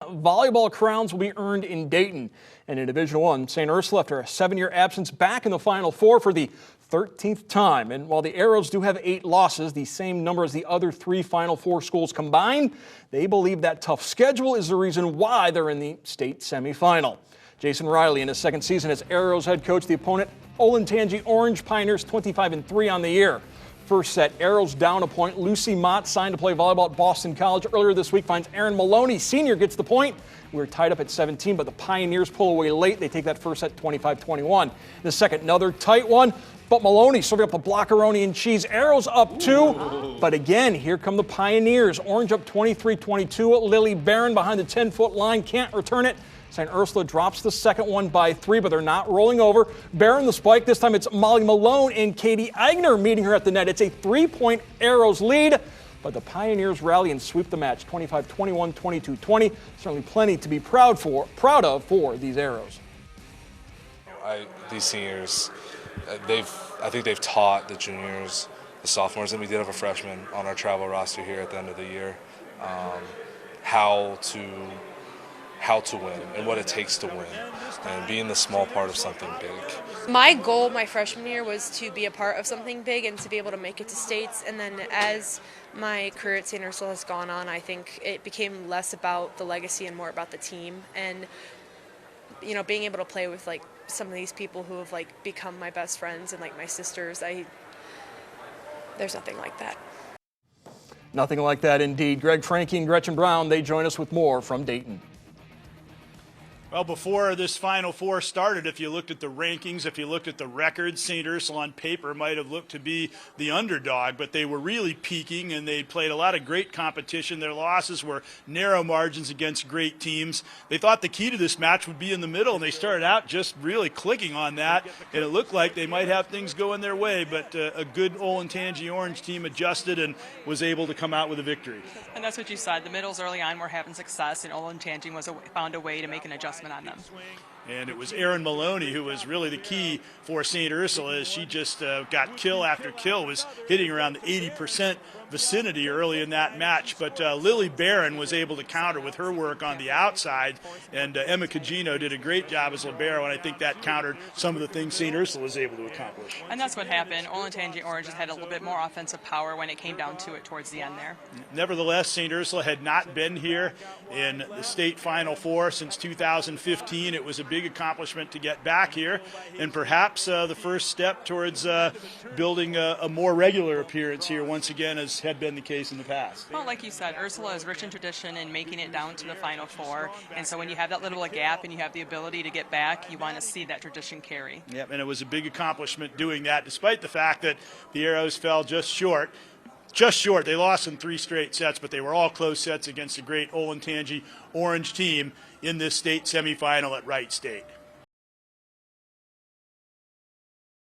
volleyball crowns will be earned in Dayton. And in Division I, St. Ursula, after a 7-year absence, back in the Final Four for the 13th time. And while the Arrows do have 8 losses, the same number as the other 3 Final Four schools combined, they believe that tough schedule is the reason why they're in the state semifinal. Jason Riley, in his second season as Arrows head coach, the opponent, Olentangy Orange Pioneers, 25-3 on the year. First set, Arrows down a point. Lucy Mott, signed to play volleyball at Boston College earlier this week, finds Aaron Maloney, senior, gets the point. We were tied up at 17, but the Pioneers pull away late. They take that first set 25-21. The second, another tight one, but Maloney serving up the blockaroni and cheese. Arrows up 2, but again, here come the Pioneers. Orange up 23-22. Lily Barron behind the 10-foot line, can't return it. St. Ursula drops the second one by 3, but they're not rolling over. Barron the spike. This time it's Molly Malone and Katie Eigner meeting her at the net. It's a 3-point Arrows lead, but the Pioneers rally and sweep the match 25-21, 22-20. Certainly plenty to be proud of for these Arrows. These seniors, I think they've taught the juniors, the sophomores, and we did have a freshman on our travel roster here at the end of the year, how to win and what it takes to win and being the small part of something big. My goal my freshman year was to be a part of something big and to be able to make it to states, and then as my career at St. Ursula has gone on, I think it became less about the legacy and more about the team, and being able to play with like some of these people who have like become my best friends and like my sisters. There's nothing like that. Nothing like that indeed. Greg Franke and Gretchen Brown, they join us with more from Dayton. Well, before this Final Four started, if you looked at the rankings, if you looked at the records, St. Ursula on paper might have looked to be the underdog, but they were really peaking and they played a lot of great competition. Their losses were narrow margins against great teams. They thought the key to this match would be in the middle, and they started out just really clicking on that, and it looked like they might have things going their way, but a good Olentangy Orange team adjusted and was able to come out with a victory. And that's what you said. The middles early on were having success, and Olentangy found a way to make an adjustment on them. And it was Aaron Maloney who was really the key for St. Ursula, as she just got kill after kill, was hitting around the 80% vicinity early in that match. But Lily Barron was able to counter with her work on the outside, and Emma Cugino did a great job as libero, and I think that countered some of the things St. Ursula was able to accomplish. And that's what happened. Olentangy Orange had a little bit more offensive power when it came down to it towards the end there. Nevertheless, St. Ursula had not been here in the state Final Four since 2015. It was a big accomplishment to get back here, and perhaps the first step towards building a more regular appearance here once again, as had been the case in the past. Well, like you said, Ursula is rich in tradition in making it down to the Final Four, and so when you have that little gap and you have the ability to get back, you want to see that tradition carry. Yep, and it was a big accomplishment doing that, despite the fact that the Arrows fell just short. They lost in 3 straight sets, but they were all close sets against a great Olentangy Orange team in this state semifinal at Wright State.